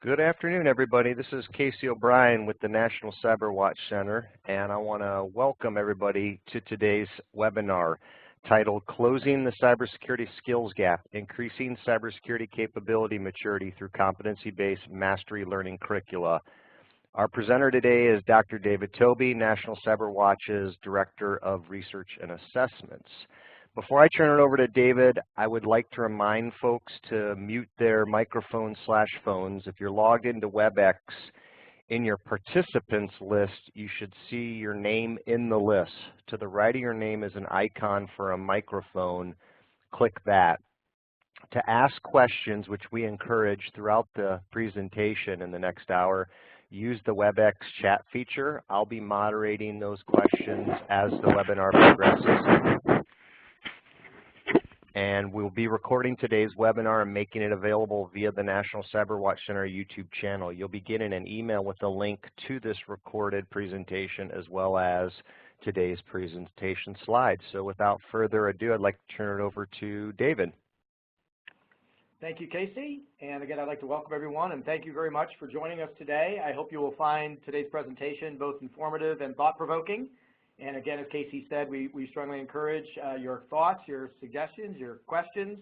Good afternoon, everybody. This is Casey O'Brien with the National CyberWatch Center, and I want to welcome everybody to today's webinar titled Closing the Cybersecurity Skills Gap, Increasing Cybersecurity Capability Maturity Through Competency-Based Mastery Learning Curricula. Our presenter today is Dr. David Tobey, National CyberWatch's Director of Research and Assessments. Before I turn it over to David, I would like to remind folks to mute their microphones/phones. If you're logged into WebEx, in your participants list, you should see your name in the list. To the right of your name is an icon for a microphone. Click that. To ask questions, which we encourage throughout the presentation in the next hour, use the WebEx chat feature. I'll be moderating those questions as the webinar progresses. And we'll be recording today's webinar and making it available via the National CyberWatch Center YouTube channel. You'll be getting an email with a link to this recorded presentation as well as today's presentation slides. So without further ado, I'd like to turn it over to David. Thank you, Casey. And again, I'd like to welcome everyone and thank you very much for joining us today. I hope you will find today's presentation both informative and thought-provoking. And again, as Casey said, we strongly encourage your thoughts, your suggestions, your questions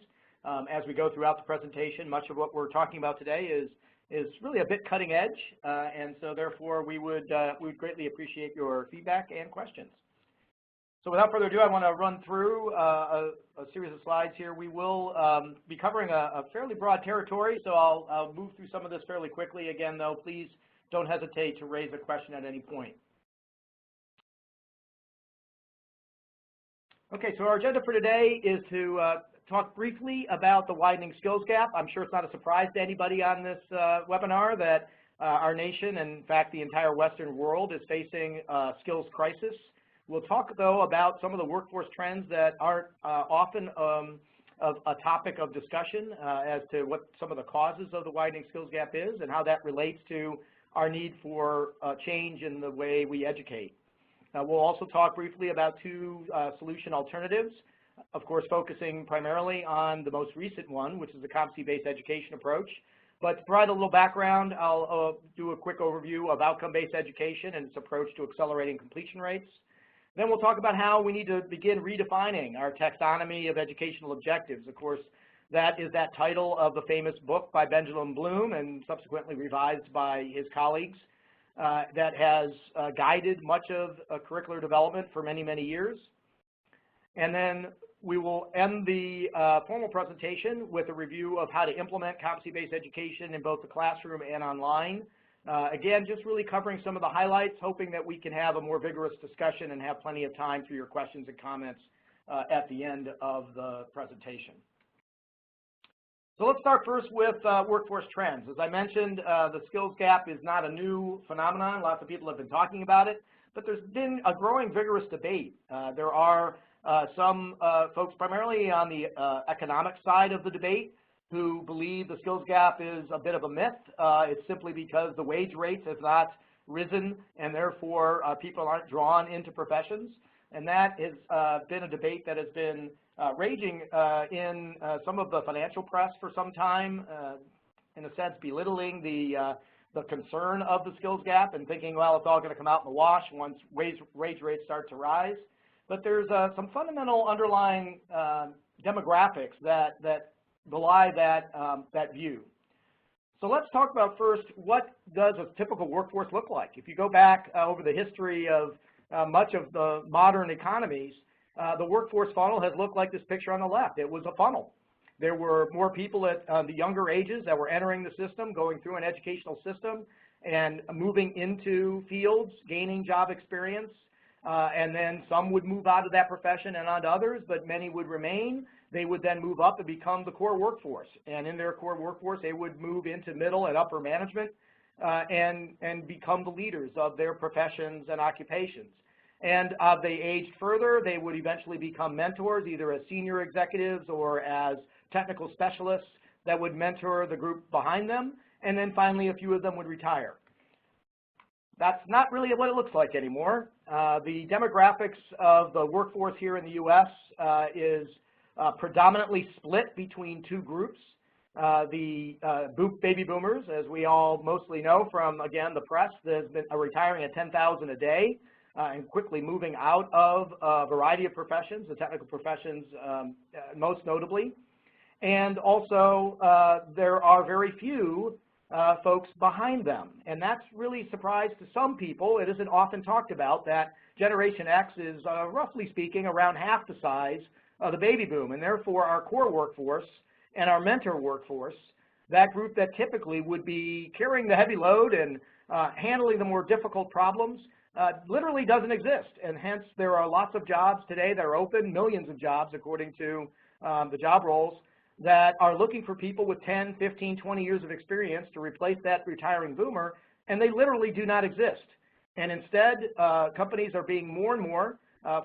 as we go throughout the presentation. Much of what we're talking about today is really a bit cutting edge, and so therefore we would greatly appreciate your feedback and questions. So without further ado, I want to run through a series of slides here. We will be covering a fairly broad territory, so I'll move through some of this fairly quickly. Again, though, please don't hesitate to raise a question at any point. Okay, so our agenda for today is to talk briefly about the widening skills gap. I'm sure it's not a surprise to anybody on this webinar that our nation, and in fact the entire Western world, is facing a skills crisis. We'll talk, though, about some of the workforce trends that aren't often a topic of discussion as to what some of the causes of the widening skills gap is and how that relates to our need for change in the way we educate. We'll also talk briefly about two solution alternatives, of course focusing primarily on the most recent one, which is the competency-based education approach. But to provide a little background, I'll do a quick overview of outcome-based education and its approach to accelerating completion rates. Then we'll talk about how we need to begin redefining our taxonomy of educational objectives. Of course, that is that title of the famous book by Benjamin Bloom and subsequently revised by his colleagues. That has guided much of curricular development for many, many years. And then we will end the formal presentation with a review of how to implement competency-based education in both the classroom and online. Again, just really covering some of the highlights, hoping that we can have a more vigorous discussion and have plenty of time for your questions and comments at the end of the presentation. So let's start first with workforce trends. As I mentioned, the skills gap is not a new phenomenon. Lots of people have been talking about it, but there's been a growing vigorous debate. There are some folks primarily on the economic side of the debate who believe the skills gap is a bit of a myth. It's simply because the wage rates have not risen and therefore people aren't drawn into professions. And that has been a debate that has been raging in some of the financial press for some time, in a sense belittling the concern of the skills gap and thinking, well, it's all going to come out in the wash once wage rates start to rise. But there's some fundamental underlying demographics that belie that view. So let's talk about first, what does a typical workforce look like? If you go back over the history of much of the modern economies, the workforce funnel has looked like this picture on the left. It was a funnel. There were more people at the younger ages that were entering the system, going through an educational system and moving into fields, gaining job experience, and then some would move out of that profession and onto others, but many would remain. They would then move up and become the core workforce, and in their core workforce they would move into middle and upper management and become the leaders of their professions and occupations. And they aged further, they would eventually become mentors, either as senior executives or as technical specialists that would mentor the group behind them, and then finally a few of them would retire. That's not really what it looks like anymore. The demographics of the workforce here in the U.S. is predominantly split between two groups. baby boomers, as we all mostly know from, again, the press, there's been retiring at 10,000 a day and quickly moving out of a variety of professions, the technical professions most notably. And also, there are very few folks behind them. And that's really a surprise to some people. It isn't often talked about that Generation X is, roughly speaking, around half the size of the baby boom. And therefore, our core workforce and our mentor workforce, that group that typically would be carrying the heavy load and handling the more difficult problems, literally doesn't exist. And hence, there are lots of jobs today that are open, millions of jobs according to the job roles, that are looking for people with 10, 15, 20 years of experience to replace that retiring boomer, and they literally do not exist. And instead, companies are being more and more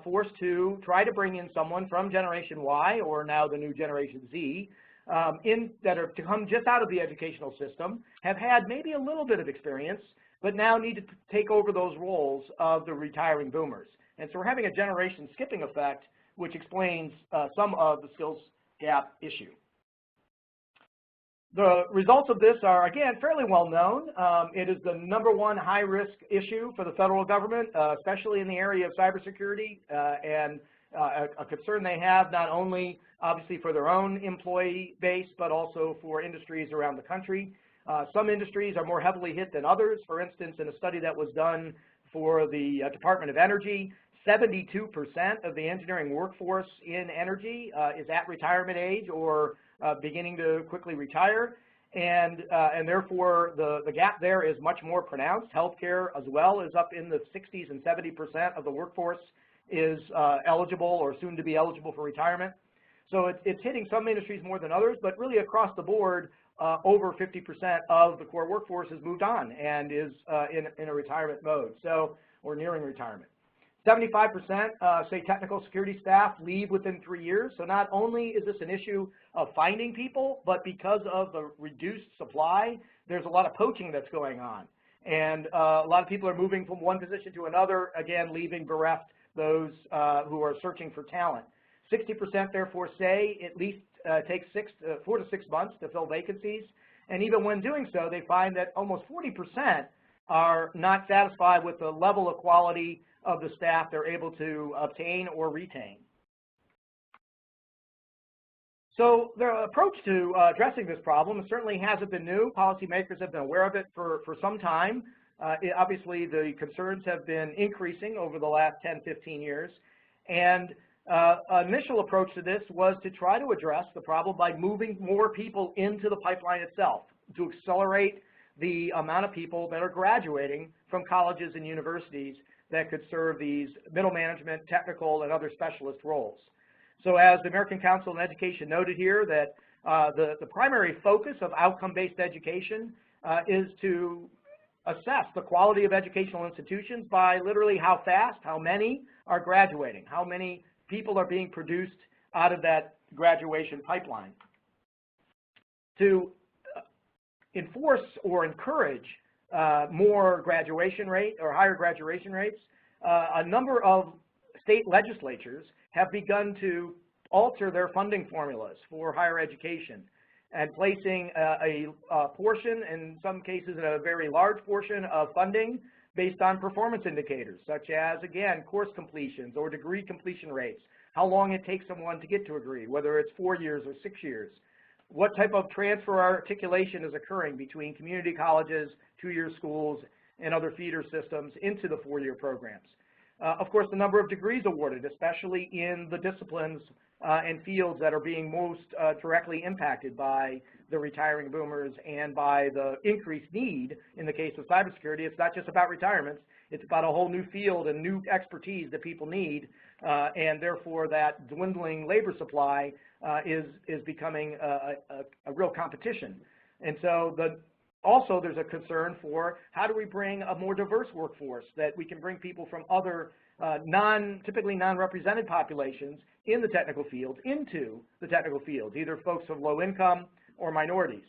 forced to try to bring in someone from Generation Y, or now the new Generation Z, that are to come just out of the educational system, have had maybe a little bit of experience, but now need to take over those roles of the retiring boomers. And so we're having a generation skipping effect, which explains some of the skills gap issue. The results of this are, again, fairly well known. It is the #1 high-risk issue for the federal government, especially in the area of cybersecurity, and a concern they have not only, obviously, for their own employee base, but also for industries around the country. Some industries are more heavily hit than others. For instance, in a study that was done for the Department of Energy, 72% of the engineering workforce in energy is at retirement age or beginning to quickly retire, and therefore the gap there is much more pronounced. Healthcare as well is up in the 60s and 70% of the workforce is eligible or soon to be eligible for retirement. So it's hitting some industries more than others, but really across the board, over 50% of the core workforce has moved on and is in a retirement mode, so, or nearing retirement. 75% say technical security staff leave within 3 years. So not only is this an issue of finding people, but because of the reduced supply, there's a lot of poaching that's going on. And a lot of people are moving from one position to another, again, leaving bereft those who are searching for talent. 60% therefore say at least takes 4 to 6 months to fill vacancies. And even when doing so, they find that almost 40% are not satisfied with the level of quality of the staff they're able to obtain or retain. So the approach to addressing this problem certainly hasn't been new. Policymakers have been aware of it for some time. Obviously, the concerns have been increasing over the last 10, 15 years. And an initial approach to this was to try to address the problem by moving more people into the pipeline itself, to accelerate the amount of people that are graduating from colleges and universities that could serve these middle management, technical, and other specialist roles. So as the American Council on Education noted here, that the primary focus of outcome-based education is to assess the quality of educational institutions by literally how fast, how many are graduating, how many people are being produced out of that graduation pipeline. To enforce or encourage more graduation rate or higher graduation rates, a number of state legislatures have begun to alter their funding formulas for higher education and placing a portion, in some cases a very large portion of funding based on performance indicators, such as, again, course completions or degree completion rates, how long it takes someone to get to a degree, whether it's 4 years or 6 years. What type of transfer articulation is occurring between community colleges, two-year schools, and other feeder systems into the four-year programs. Of course, the number of degrees awarded, especially in the disciplines and fields that are being most directly impacted by the retiring boomers and by the increased need in the case of cybersecurity. It's not just about retirements, it's about a whole new field and new expertise that people need, and therefore that dwindling labor supply is becoming a real competition. And so also there's a concern for how do we bring a more diverse workforce, that we can bring people from other typically non-represented populations in the technical fields into the technical fields, either folks of low income or minorities.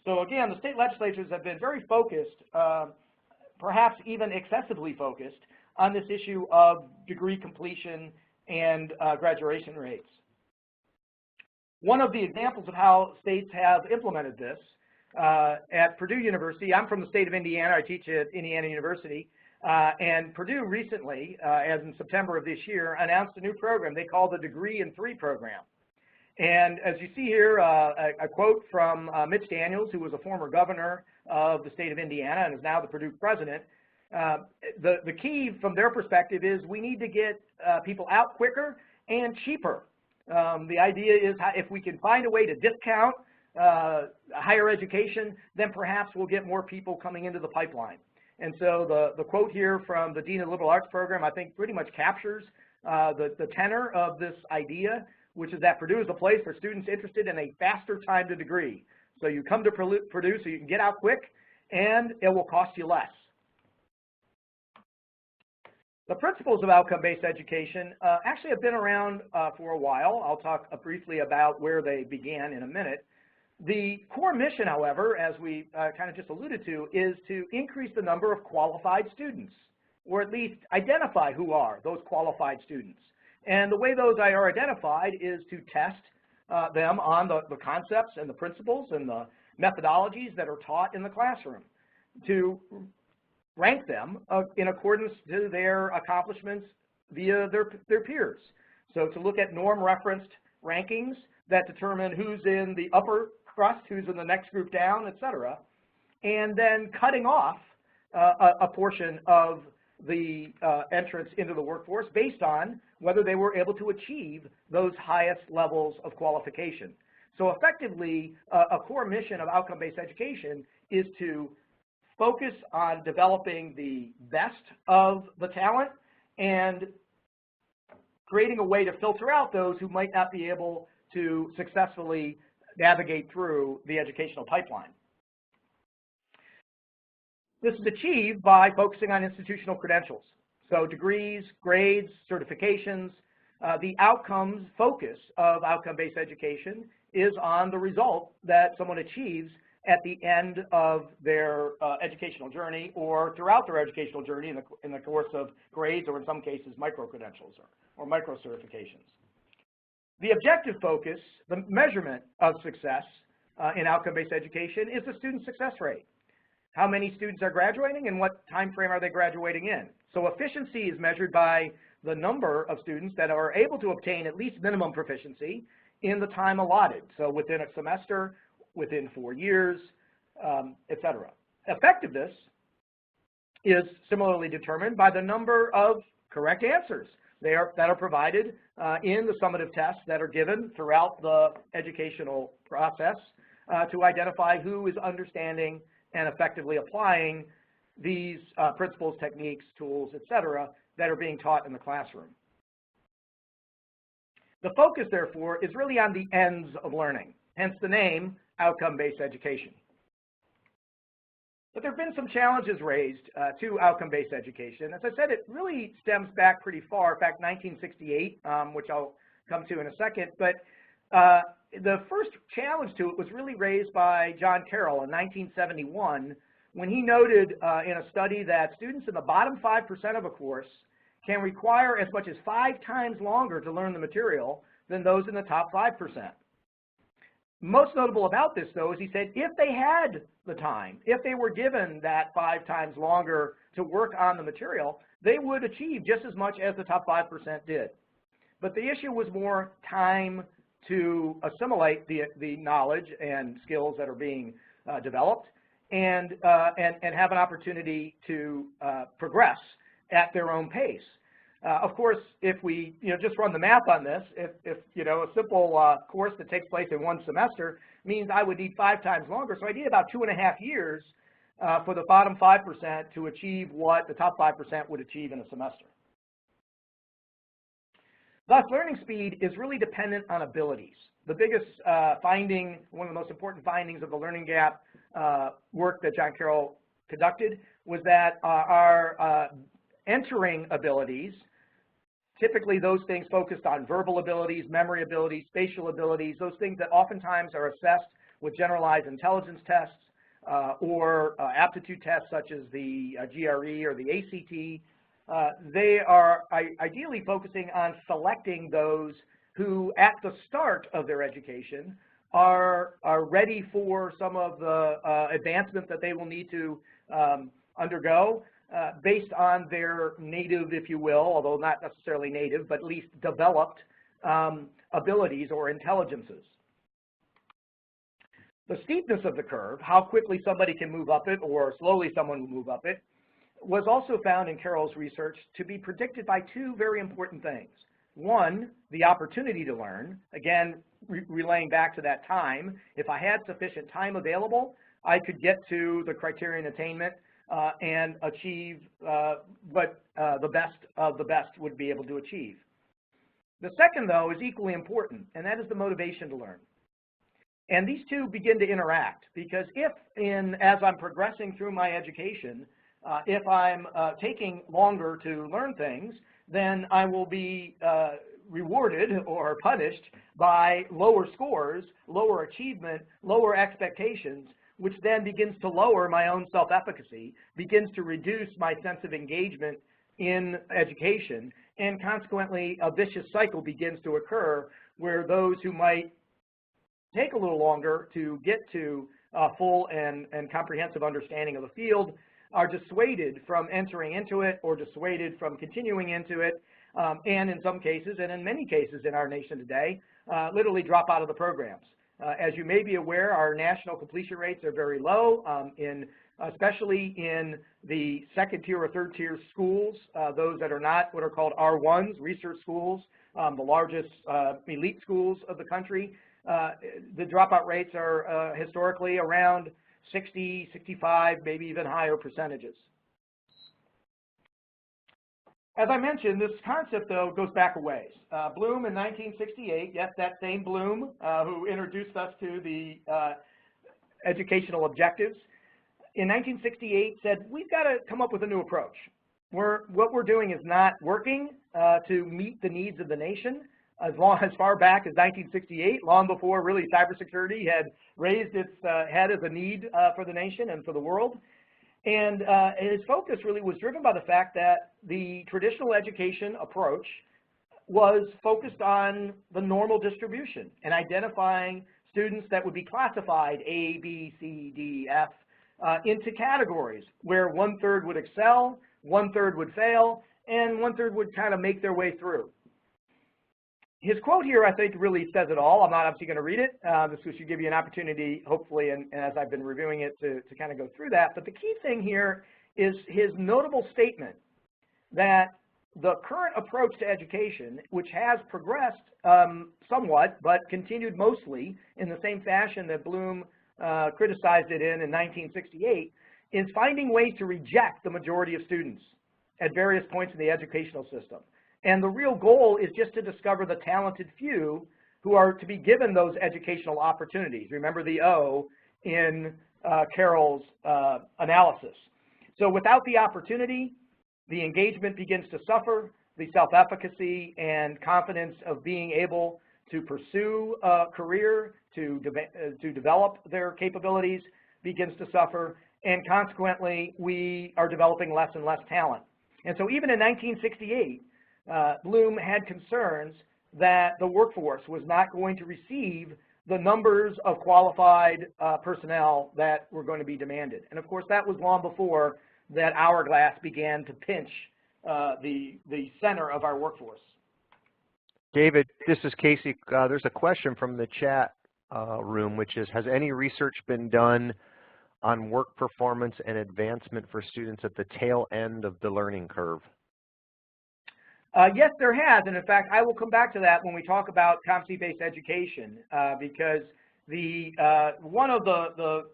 So again, the state legislatures have been very focused, perhaps even excessively focused, on this issue of degree completion and graduation rates. One of the examples of how states have implemented this, at Purdue University, I'm from the state of Indiana, I teach at Indiana University, and Purdue recently, as in September of this year, announced a new program they call the Degree in 3 program. And as you see here, a quote from Mitch Daniels, who was a former governor of the state of Indiana and is now the Purdue president. The key from their perspective is we need to get people out quicker and cheaper. The idea is if we can find a way to discount higher education, then perhaps we'll get more people coming into the pipeline. And so the quote here from the Dean of the Liberal Arts Program, I think pretty much captures the tenor of this idea, which is that Purdue is a place for students interested in a faster time to degree. So you come to Purdue so you can get out quick, and it will cost you less. The principles of outcome-based education actually have been around for a while. I'll talk briefly about where they began in a minute. The core mission, however, as we kind of just alluded to, is to increase the number of qualified students, or at least identify who are those qualified students. And the way those are identified is to test them on the concepts and the principles and the methodologies that are taught in the classroom, to rank them in accordance to their accomplishments via their peers. So to look at norm-referenced rankings that determine who's in the upper crust, who's in the next group down, et cetera, and then cutting off a portion of the entrance into the workforce based on whether they were able to achieve those highest levels of qualification. So effectively, a core mission of outcome-based education is to focus on developing the best of the talent and creating a way to filter out those who might not be able to successfully navigate through the educational pipeline. This is achieved by focusing on institutional credentials. So degrees, grades, certifications, the outcomes focus of outcome-based education is on the result that someone achieves at the end of their educational journey or throughout their educational journey in the course of grades or in some cases micro-credentials or micro-certifications. The objective focus, the measurement of success in outcome-based education is the student success rate. How many students are graduating and what time frame are they graduating in? So efficiency is measured by the number of students that are able to obtain at least minimum proficiency in the time allotted. So within a semester, within 4 years, et cetera. Effectiveness is similarly determined by the number of correct answers that are provided in the summative tests that are given throughout the educational process to identify who is understanding and effectively applying these principles, techniques, tools, et cetera, that are being taught in the classroom. The focus, therefore, is really on the ends of learning, hence the name, outcome-based education. But there have been some challenges raised to outcome-based education. As I said, it really stems back pretty far, in fact, 1968, which I'll come to in a second. But the first challenge to it was really raised by John Carroll in 1971 when he noted in a study that students in the bottom 5% of a course can require as much as 5 times longer to learn the material than those in the top 5%. Most notable about this, though, is he said if they had the time, if they were given that 5 times longer to work on the material, they would achieve just as much as the top 5% did. But the issue was more time to assimilate the knowledge and skills that are being developed and have an opportunity to progress at their own pace. Of course, if we just run the math on this, if a simple course that takes place in 1 semester means I would need 5 times longer, so I need about 2.5 years for the bottom 5% to achieve what the top 5% would achieve in a semester. Thus, learning speed is really dependent on abilities. The biggest finding, one of the most important findings of the learning gap work that John Carroll conducted was that our entering abilities, typically those things focused on verbal abilities, memory abilities, spatial abilities, those things that oftentimes are assessed with generalized intelligence tests or aptitude tests such as the GRE or the ACT, they are ideally focusing on selecting those who at the start of their education are ready for some of the advancements that they will need to undergo based on their native, if you will, although not necessarily native, but at least developed abilities or intelligences. The steepness of the curve, how quickly somebody can move up it or slowly someone will move up it, was also found in Carroll's research to be predicted by two very important things. One, the opportunity to learn, again, relaying back to that time. If I had sufficient time available, I could get to the criterion attainment and achieve what the best of the best would be able to achieve. The second, though, is equally important, and that is the motivation to learn. And these two begin to interact, because if, as I'm progressing through my education, if I'm taking longer to learn things, then I will be rewarded or punished by lower scores, lower achievement, lower expectations, which then begins to lower my own self-efficacy, begins to reduce my sense of engagement in education, and consequently a vicious cycle begins to occur where those who might take a little longer to get to full and comprehensive understanding of the field are dissuaded from entering into it or dissuaded from continuing into it, and in some cases, and in many cases in our nation today, literally drop out of the programs. As you may be aware, our national completion rates are very low, especially in the second tier or third tier schools, those that are not what are called R1s, research schools, the largest elite schools of the country. The dropout rates are historically around 60, 65, maybe even higher percentages. As I mentioned, this concept, though, goes back a ways. Bloom in 1968, yes, that same Bloom who introduced us to the educational objectives, in 1968 said, we've got to come up with a new approach. What we're doing is not working to meet the needs of the nation. As far back as 1968, long before really cybersecurity had raised its head as a need for the nation and for the world. And his focus really was driven by the fact that the traditional education approach was focused on the normal distribution and identifying students that would be classified A, B, C, D, F into categories where 1/3 would excel, 1/3 would fail, and 1/3 would kind of make their way through. His quote here, I think, really says it all. I'm not obviously going to read it. This should give you an opportunity, hopefully, and as I've been reviewing it, to kind of go through that. But the key thing here is his notable statement that the current approach to education, which has progressed somewhat, but continued mostly in the same fashion that Bloom criticized it in 1968, is finding ways to reject the majority of students at various points in the educational system. And the real goal is just to discover the talented few who are to be given those educational opportunities. Remember the O in Carroll's analysis. So without the opportunity, the engagement begins to suffer, the self-efficacy and confidence of being able to pursue a career, to develop their capabilities begins to suffer, and consequently, we are developing less and less talent. And so even in 1968, Bloom had concerns that the workforce was not going to receive the numbers of qualified personnel that were going to be demanded. And of course, that was long before that hourglass began to pinch the center of our workforce. David, this is Casey. There's a question from the chat room, which is, has any research been done on work performance and advancement for students at the tail end of the learning curve? Yes, there has, and in fact, I will come back to that when we talk about competency-based education, because one of the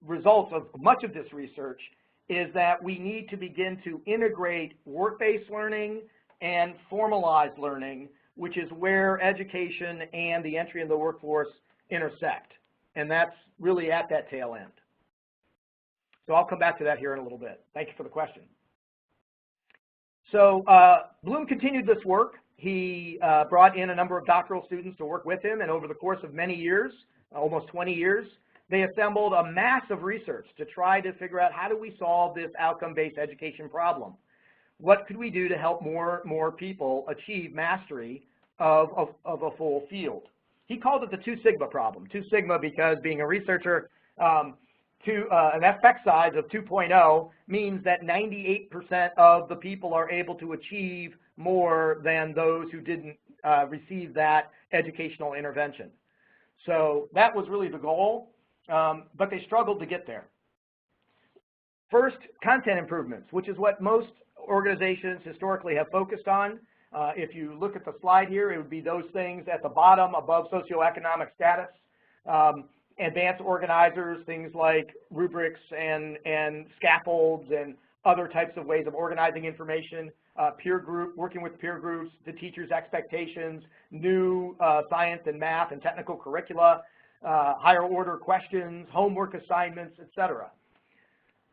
results of much of this research is that we need to begin to integrate work-based learning and formalized learning, which is where education and the entry into the workforce intersect, and that's really at that tail end. So I'll come back to that here in a little bit. Thank you for the question. So Bloom continued this work. He brought in a number of doctoral students to work with him, and over the course of many years, almost 20 years, they assembled a mass of research to try to figure out how do we solve this outcome-based education problem. What could we do to help more people achieve mastery of a full field. He called it the 2 sigma problem. 2 sigma because, being a researcher, an effect size of 2.0 means that 98% of the people are able to achieve more than those who didn't receive that educational intervention. So that was really the goal, but they struggled to get there. First, content improvements, which is what most organizations historically have focused on. If you look at the slide here, it would be those things at the bottom above socioeconomic status. Advanced organizers, things like rubrics and scaffolds and other types of ways of organizing information, working with peer groups, the teacher's expectations, new science and math and technical curricula, higher order questions, homework assignments, etc.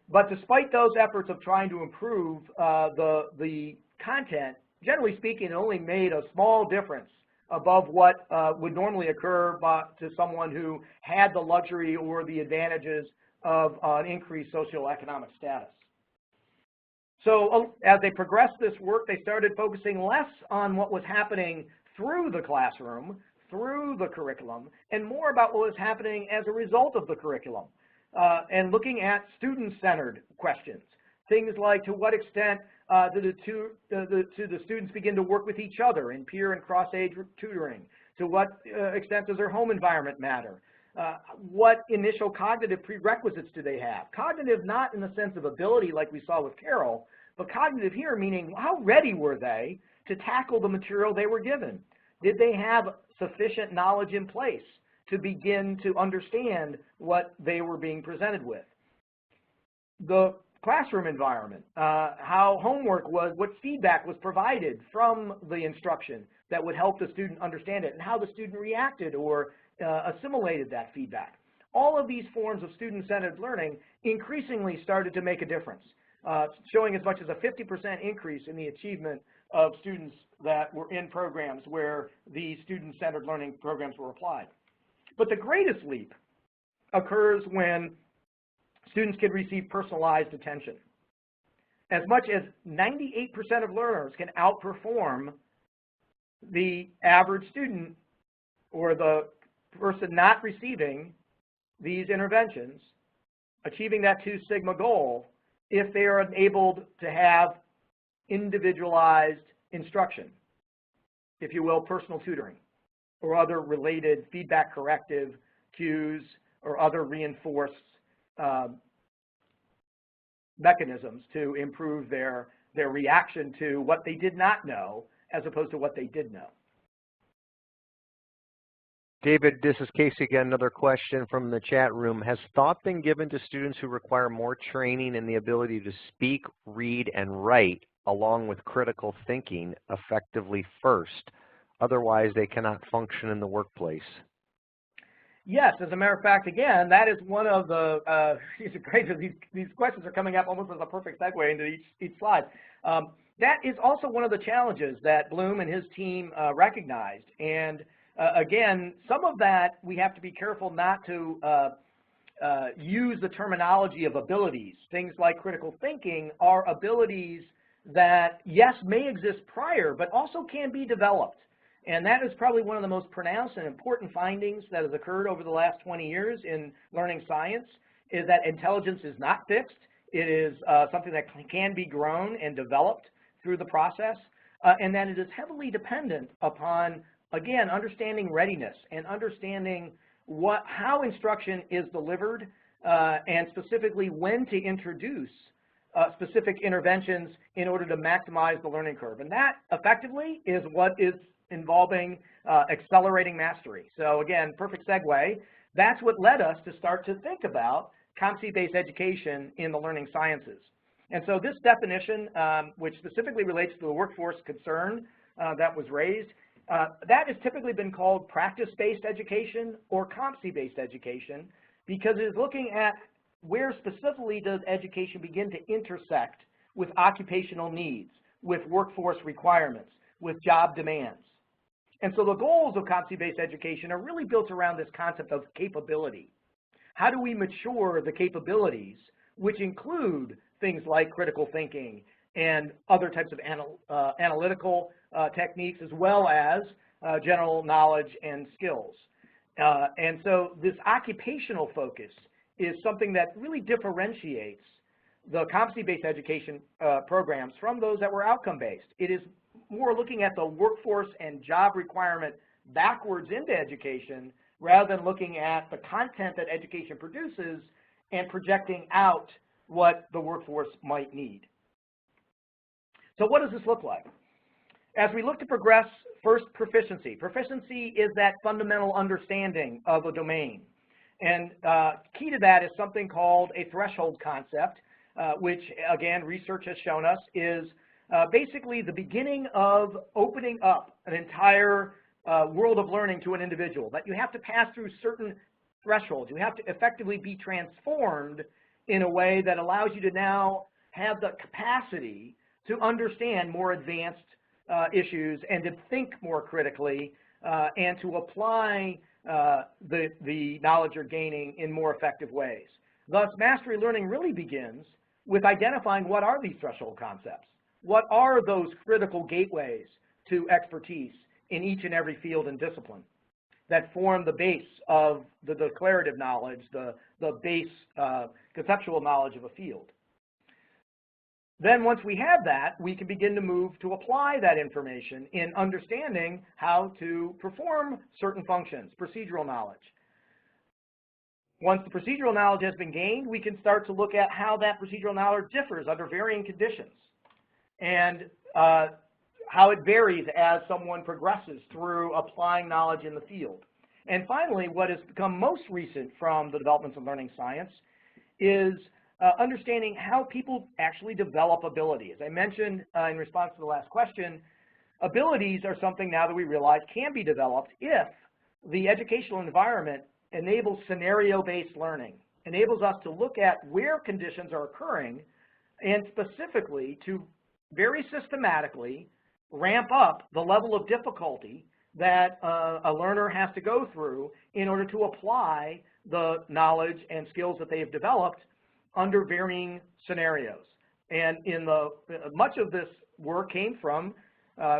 But despite those efforts of trying to improve the content, generally speaking, it only made a small difference above what would normally occur to someone who had the luxury or the advantages of an increased socioeconomic status. So as they progressed this work, they started focusing less on what was happening through the classroom, through the curriculum, and more about what was happening as a result of the curriculum, and looking at student-centered questions. Things like, to what extent do the students begin to work with each other in peer and cross-age tutoring? To what extent does their home environment matter? What initial cognitive prerequisites do they have? Cognitive not in the sense of ability like we saw with Carol, but cognitive here meaning how ready were they to tackle the material they were given? Did they have sufficient knowledge in place to begin to understand what they were being presented with? The classroom environment, how homework was, what feedback was provided from the instruction that would help the student understand it, and how the student reacted or assimilated that feedback. All of these forms of student-centered learning increasingly started to make a difference, showing as much as a 50% increase in the achievement of students that were in programs where these student-centered learning programs were applied. But the greatest leap occurs when students can receive personalized attention. As much as 98% of learners can outperform the average student or the person not receiving these interventions, achieving that 2 sigma goal, if they are enabled to have individualized instruction, if you will, personal tutoring, or other related feedback corrective cues or other reinforced mechanisms to improve their reaction to what they did not know as opposed to what they did know. David, this is Casey again. Another question from the chat room. Has thought been given to students who require more training in the ability to speak, read, and write, along with critical thinking, effectively first? Otherwise, they cannot function in the workplace. Yes, as a matter of fact, again, that is one of the, these questions are coming up almost as a perfect segue into each slide. That is also one of the challenges that Bloom and his team recognized. And again, some of that we have to be careful not to use the terminology of abilities. Things like critical thinking are abilities that, yes, may exist prior, but also can be developed. And that is probably one of the most pronounced and important findings that has occurred over the last 20 years in learning science, is that intelligence is not fixed. It is something that can be grown and developed through the process, and that it is heavily dependent upon, again, understanding readiness and understanding how instruction is delivered, and specifically when to introduce specific interventions in order to maximize the learning curve. And that effectively is what is involving accelerating mastery. So again, perfect segue. That's what led us to start to think about competency-based education in the learning sciences. And so this definition, which specifically relates to the workforce concern that was raised, that has typically been called practice-based education or competency-based education, because it is looking at where specifically does education begin to intersect with occupational needs, with workforce requirements, with job demands. And so the goals of competency-based education are really built around this concept of capability. How do we mature the capabilities, which include things like critical thinking and other types of analytical techniques, as well as general knowledge and skills. And so this occupational focus is something that really differentiates the competency-based education programs from those that were outcome-based. It is more looking at the workforce and job requirement backwards into education rather than looking at the content that education produces and projecting out what the workforce might need. So what does this look like? As we look to progress, first, proficiency. Proficiency is that fundamental understanding of a domain. And key to that is something called a threshold concept, which, again, research has shown us is basically the beginning of opening up an entire world of learning to an individual, that you have to pass through certain thresholds. You have to effectively be transformed in a way that allows you to now have the capacity to understand more advanced issues and to think more critically and to apply the knowledge you're gaining in more effective ways. Thus, mastery learning really begins with identifying what are these threshold concepts. What are those critical gateways to expertise in each and every field and discipline that form the base of the declarative knowledge, the base conceptual knowledge of a field. Then once we have that, we can begin to move to apply that information in understanding how to perform certain functions, procedural knowledge. Once the procedural knowledge has been gained, we can start to look at how that procedural knowledge differs under varying conditions and how it varies as someone progresses through applying knowledge in the field. And finally, what has become most recent from the developments of learning science is understanding how people actually develop ability. As I mentioned in response to the last question, abilities are something now that we realize can be developed if the educational environment enables scenario-based learning, enables us to look at where conditions are occurring and specifically to very systematically ramp up the level of difficulty that a learner has to go through in order to apply the knowledge and skills that they have developed under varying scenarios. And much of this work came from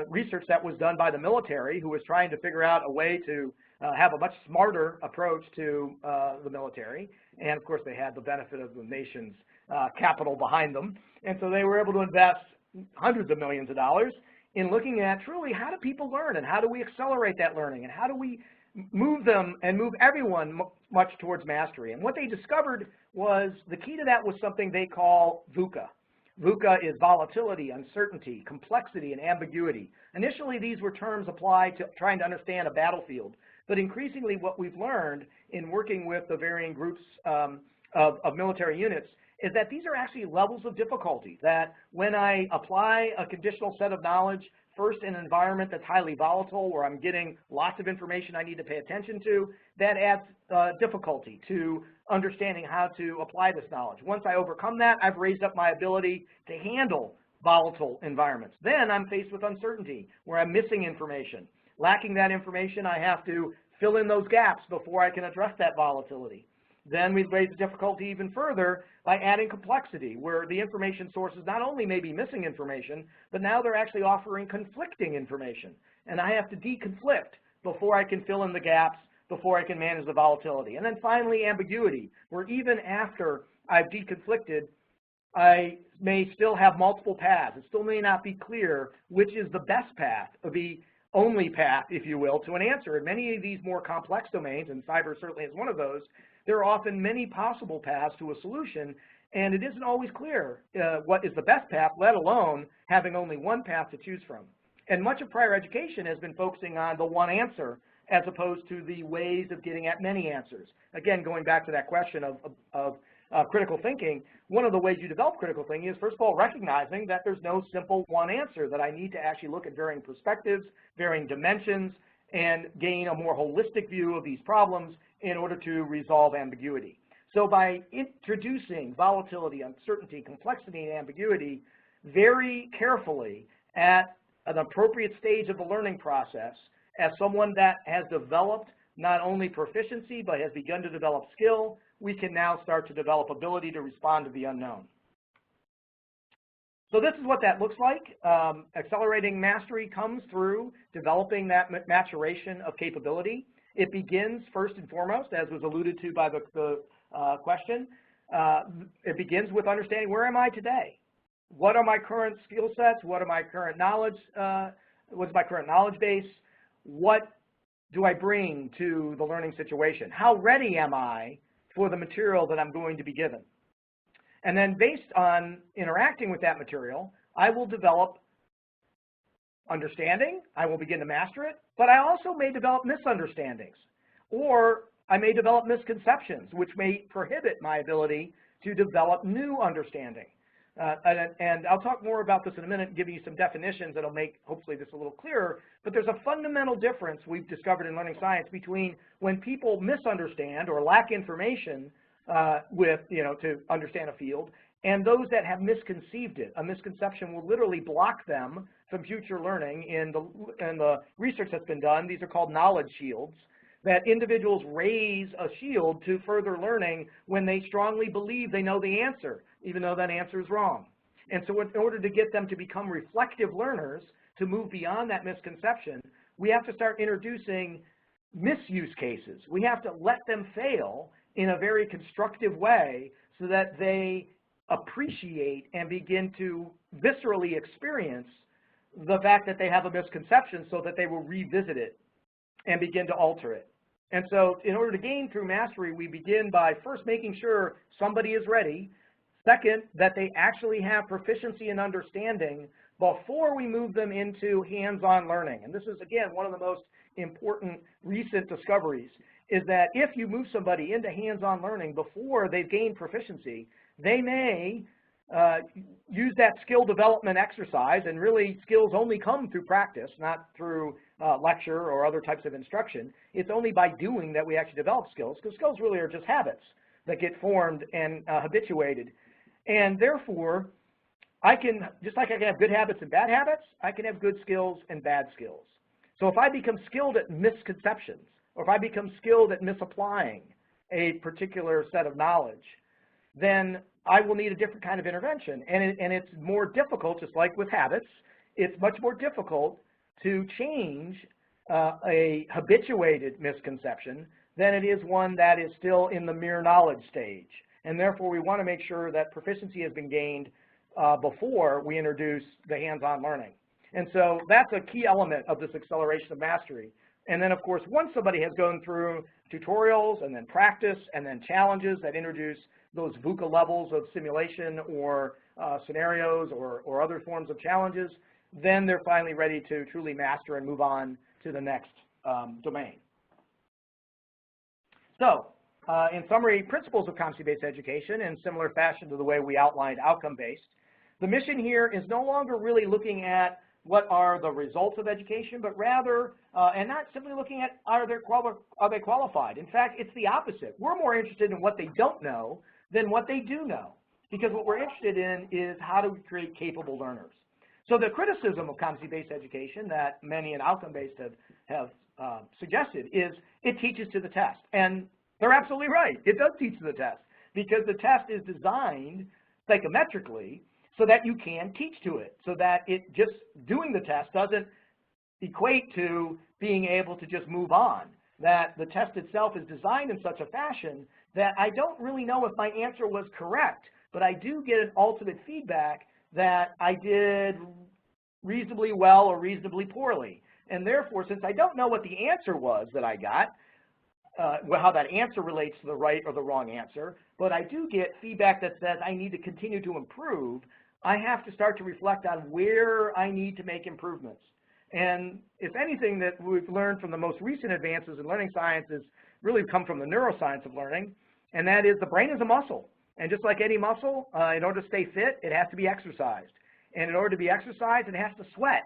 research that was done by the military, who was trying to figure out a way to have a much smarter approach to the military. And of course, they had the benefit of the nation's capital behind them. And so they were able to invest hundreds of millions of dollars in looking at truly how do people learn and how do we accelerate that learning and how do we move them and move everyone much towards mastery. And what they discovered was the key to that was something they call VUCA. VUCA is volatility, uncertainty, complexity, and ambiguity. Initially, these were terms applied to trying to understand a battlefield, but increasingly what we've learned in working with the varying groups of military units is that these are actually levels of difficulty, that when I apply a conditional set of knowledge, first in an environment that's highly volatile, where I'm getting lots of information I need to pay attention to, that adds difficulty to understanding how to apply this knowledge. Once I overcome that, I've raised up my ability to handle volatile environments. Then I'm faced with uncertainty, where I'm missing information. Lacking that information, I have to fill in those gaps before I can address that volatility. Then we've raised the difficulty even further by adding complexity, where the information sources not only may be missing information, but now they're actually offering conflicting information. And I have to deconflict before I can fill in the gaps, before I can manage the volatility. And then finally, ambiguity, where even after I've deconflicted, I may still have multiple paths. It still may not be clear which is the best path, or the only path, if you will, to an answer. In many of these more complex domains, and cyber certainly is one of those, there are often many possible paths to a solution, and it isn't always clear what is the best path, let alone having only one path to choose from. And much of prior education has been focusing on the one answer as opposed to the ways of getting at many answers. Again, going back to that question of critical thinking, one of the ways you develop critical thinking is, first of all, recognizing that there's no simple one answer, that I need to actually look at varying perspectives, varying dimensions, and gain a more holistic view of these problems in order to resolve ambiguity. So by introducing volatility, uncertainty, complexity, and ambiguity very carefully at an appropriate stage of the learning process, as someone that has developed not only proficiency but has begun to develop skill, we can now start to develop ability to respond to the unknown. So this is what that looks like. Accelerating mastery comes through developing that maturation of capability. It begins first and foremost, as was alluded to by the question, it begins with understanding, where am I today? What are my current skill sets? What are my current knowledge? What's my current knowledge base? What do I bring to the learning situation? How ready am I for the material that I'm going to be given? And then based on interacting with that material, I will develop understanding, I will begin to master it, but I also may develop misunderstandings, or I may develop misconceptions, which may prohibit my ability to develop new understanding. And I'll talk more about this in a minute and give you some definitions that'll make, hopefully, this a little clearer, but there's a fundamental difference we've discovered in learning science between when people misunderstand or lack information to understand a field, and those that have misconceived it. A misconception will literally block them from future learning. In the research that's been done, these are called knowledge shields, that individuals raise a shield to further learning when they strongly believe they know the answer, even though that answer is wrong. And so in order to get them to become reflective learners, to move beyond that misconception, we have to start introducing misuse cases. We have to let them fail in a very constructive way so that they appreciate and begin to viscerally experience the fact that they have a misconception, so that they will revisit it and begin to alter it. And so in order to gain true mastery, we begin by first making sure somebody is ready. Second, that they actually have proficiency in understanding before we move them into hands-on learning. And this is, again, one of the most important recent discoveries, is that if you move somebody into hands-on learning before they've gained proficiency, they may use that skill development exercise, and really skills only come through practice, not through lecture or other types of instruction. It's only by doing that we actually develop skills, because skills really are just habits that get formed and habituated. And therefore, just like I can have good habits and bad habits, I can have good skills and bad skills. So if I become skilled at misconceptions, or if I become skilled at misapplying a particular set of knowledge, then I will need a different kind of intervention. And it's more difficult, just like with habits, it's much more difficult to change a habituated misconception than it is one that is still in the mere knowledge stage. And therefore, we want to make sure that proficiency has been gained before we introduce the hands-on learning. And so that's a key element of this acceleration of mastery. And then, of course, once somebody has gone through tutorials and then practice and then challenges that introduce those VUCA levels of simulation or scenarios or other forms of challenges, then they're finally ready to truly master and move on to the next domain. So, in summary, principles of competency-based education in similar fashion to the way we outlined outcome-based. The mission here is no longer really looking at what are the results of education, but rather, and not simply looking at are they qualified. In fact, it's the opposite. We're more interested in what they don't know than what they do know, because what we're interested in is how do we create capable learners. So the criticism of competency-based education that many in outcome-based have suggested is it teaches to the test. And they're absolutely right. It does teach to the test, because the test is designed psychometrically so that you can teach to it, so that it just doing the test doesn't equate to being able to just move on, that the test itself is designed in such a fashion that I don't really know if my answer was correct, but I do get an ultimate feedback that I did reasonably well or reasonably poorly. And therefore, since I don't know what the answer was that I got, how that answer relates to the right or the wrong answer, but I do get feedback that says I need to continue to improve, I have to start to reflect on where I need to make improvements. And if anything that we've learned from the most recent advances in learning sciences really come from the neuroscience of learning, and that is the brain is a muscle. And just like any muscle, in order to stay fit, it has to be exercised. And in order to be exercised, it has to sweat.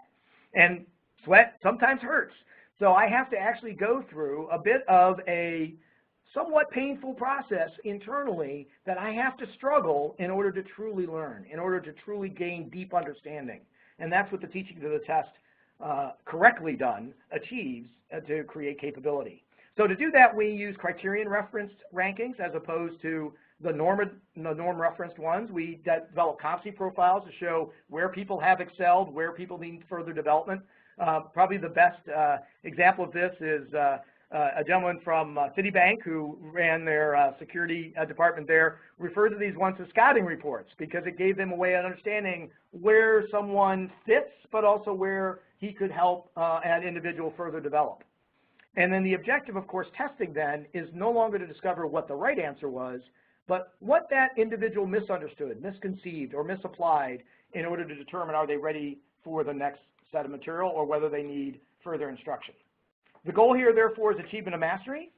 And sweat sometimes hurts. So I have to actually go through a bit of a somewhat painful process internally that I have to struggle in order to truly learn, in order to truly gain deep understanding. And that's what the teaching to the test correctly done achieves to create capability. So to do that, we use criterion referenced rankings as opposed to the norm referenced ones. We develop competency profiles to show where people have excelled, where people need further development. Probably the best example of this is a gentleman from Citibank who ran their security department there, referred to these once as scouting reports because it gave them a way of understanding where someone fits, but also where he could help an individual further develop. And then the objective, of course, testing then is no longer to discover what the right answer was, but what that individual misunderstood, misconceived, or misapplied in order to determine are they ready for the next set of material or whether they need further instruction. The goal here, therefore, is achievement of mastery.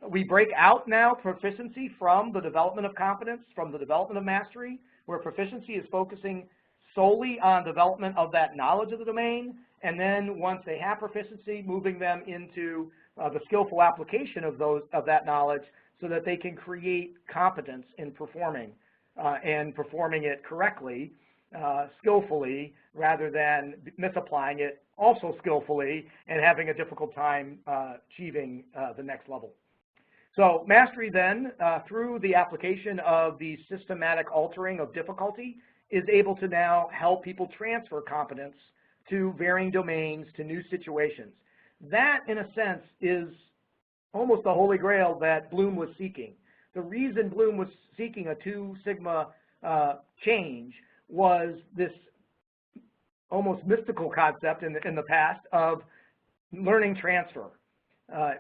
We break out now proficiency from the development of competence, from the development of mastery, where proficiency is focusing solely on development of that knowledge of the domain, and then once they have proficiency, moving them into the skillful application of that knowledge so that they can create competence in performing and performing it correctly, skillfully, rather than misapplying it also skillfully and having a difficult time achieving the next level. So mastery then, through the application of the systematic altering of difficulty, is able to now help people transfer competence to varying domains, to new situations. That, in a sense, is almost the holy grail that Bloom was seeking. The reason Bloom was seeking a 2 sigma change was this almost mystical concept in the past of learning transfer.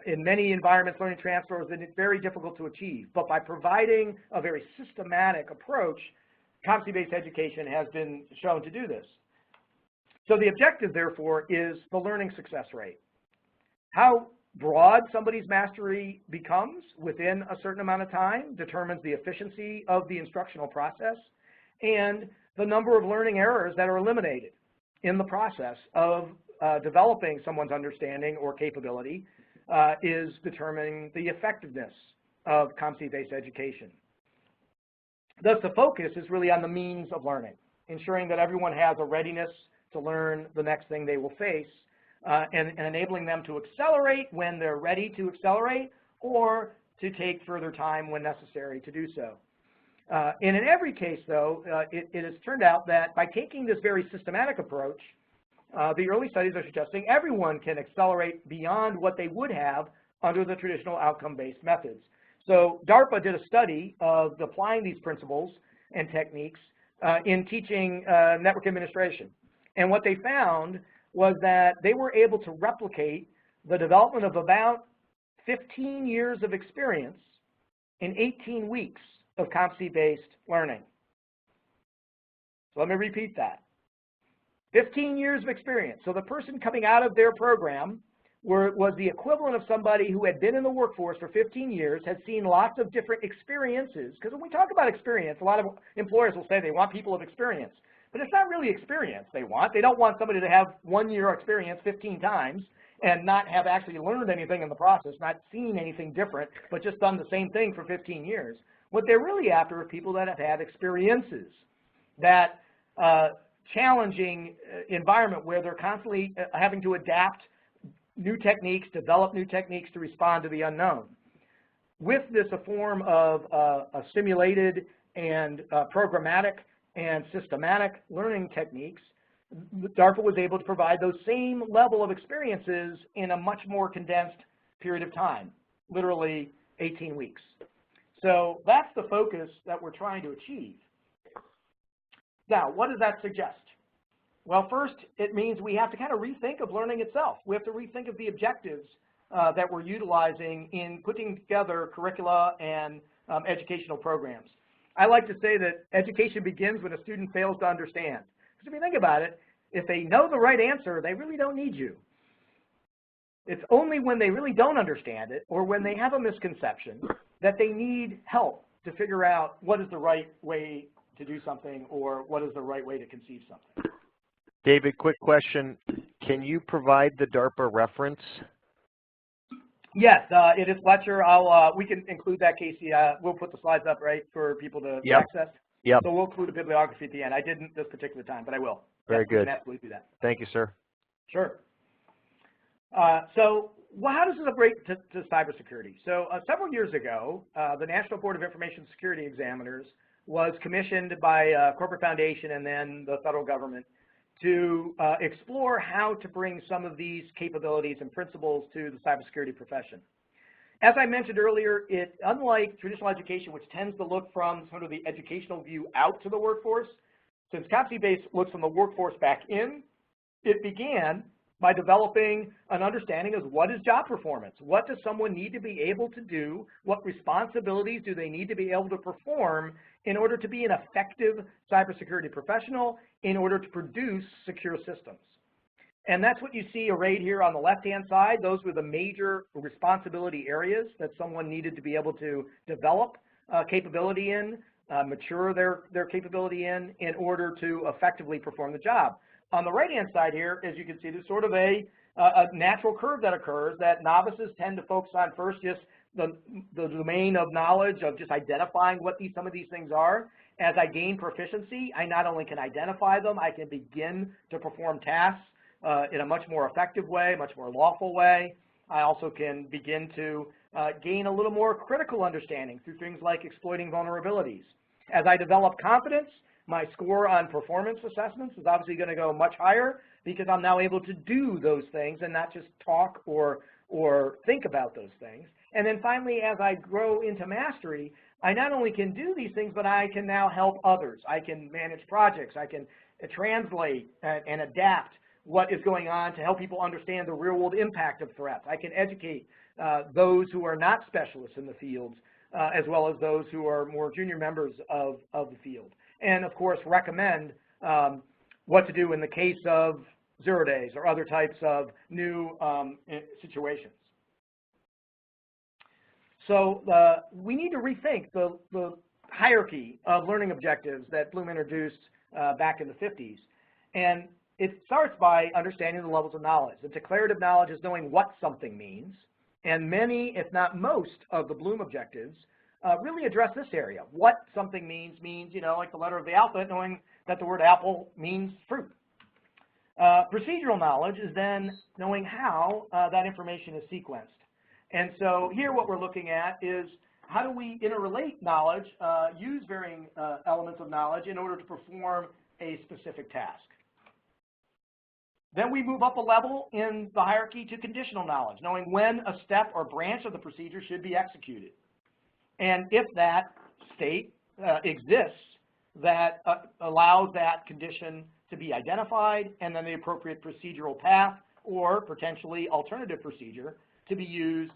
In many environments, learning transfer is very difficult to achieve, but by providing a very systematic approach, competency-based education has been shown to do this. So the objective, therefore, is the learning success rate. How broad somebody's mastery becomes within a certain amount of time determines the efficiency of the instructional process, and the number of learning errors that are eliminated in the process of developing someone's understanding or capability is determining the effectiveness of competency-based education. Thus, the focus is really on the means of learning, ensuring that everyone has a readiness to learn the next thing they will face, and enabling them to accelerate when they're ready to accelerate, or to take further time when necessary to do so. And in every case, though, it has turned out that by taking this very systematic approach, the early studies are suggesting everyone can accelerate beyond what they would have under the traditional outcome-based methods. So DARPA did a study of applying these principles and techniques in teaching network administration. And what they found was that they were able to replicate the development of about 15 years of experience in 18 weeks of competency-based learning. So let me repeat that. 15 years of experience. So the person coming out of their program was the equivalent of somebody who had been in the workforce for 15 years, had seen lots of different experiences. Because when we talk about experience, a lot of employers will say they want people of experience. But it's not really experience they want. They don't want somebody to have 1 year experience 15 times and not have actually learned anything in the process, not seen anything different, but just done the same thing for 15 years. What they're really after are people that have had experiences, that challenging environment where they're constantly having to adapt new techniques, develop new techniques to respond to the unknown. With this, a form of a simulated and programmatic and systematic learning techniques, DARPA was able to provide those same level of experiences in a much more condensed period of time, literally 18 weeks. So that's the focus that we're trying to achieve. Now, what does that suggest? Well, first, it means we have to kind of rethink of learning itself. We have to rethink of the objectives that we're utilizing in putting together curricula and educational programs. I like to say that education begins when a student fails to understand. Because if you think about it, if they know the right answer, they really don't need you. It's only when they really don't understand it or when they have a misconception that they need help to figure out what is the right way to do something or what is the right way to conceive something. David, quick question. Can you provide the DARPA reference? Yes, it is Fletcher. We can include that, Casey. We'll put the slides up, right, for people to access. Yep. So we'll include a bibliography at the end. I didn't this particular time, but I will. Very good. We can absolutely do that. Thank you, sir. Sure. So well, how does this relate to cybersecurity? So several years ago, the National Board of Information Security Examiners was commissioned by a corporate foundation and then the federal government to explore how to bring some of these capabilities and principles to the cybersecurity profession. As I mentioned earlier, unlike traditional education, which tends to look from sort of the educational view out to the workforce, since competency-based looks from the workforce back in, it began by developing an understanding of what is job performance? What does someone need to be able to do? What responsibilities do they need to be able to perform in order to be an effective cybersecurity professional, in order to produce secure systems? And that's what you see arrayed here on the left-hand side. Those were the major responsibility areas that someone needed to be able to develop capability in, mature their capability in order to effectively perform the job. On the right-hand side here, as you can see, there's sort of a natural curve that occurs that novices tend to focus on first, just the domain of knowledge of just identifying what some of these things are. As I gain proficiency, I not only can identify them, I can begin to perform tasks in a much more effective way, much more lawful way. I also can begin to gain a little more critical understanding through things like exploiting vulnerabilities. As I develop confidence, my score on performance assessments is obviously going to go much higher because I'm now able to do those things and not just talk or think about those things. And then finally, as I grow into mastery, I not only can do these things, but I can now help others. I can manage projects. I can translate and adapt what is going on to help people understand the real-world impact of threats. I can educate those who are not specialists in the fields, as well as those who are more junior members of the field. And, of course, recommend what to do in the case of 0 days or other types of new situations. So we need to rethink the hierarchy of learning objectives that Bloom introduced back in the 50s. And it starts by understanding the levels of knowledge. The declarative knowledge is knowing what something means. And many, if not most, of the Bloom objectives really address this area. What something means, you know, like the letter of the alphabet, knowing that the word apple means fruit. Procedural knowledge is then knowing how that information is sequenced. And so here what we're looking at is how do we interrelate knowledge, use varying elements of knowledge in order to perform a specific task. Then we move up a level in the hierarchy to conditional knowledge, knowing when a step or branch of the procedure should be executed. And if that state exists that allows that condition to be identified, and then the appropriate procedural path or potentially alternative procedure to be used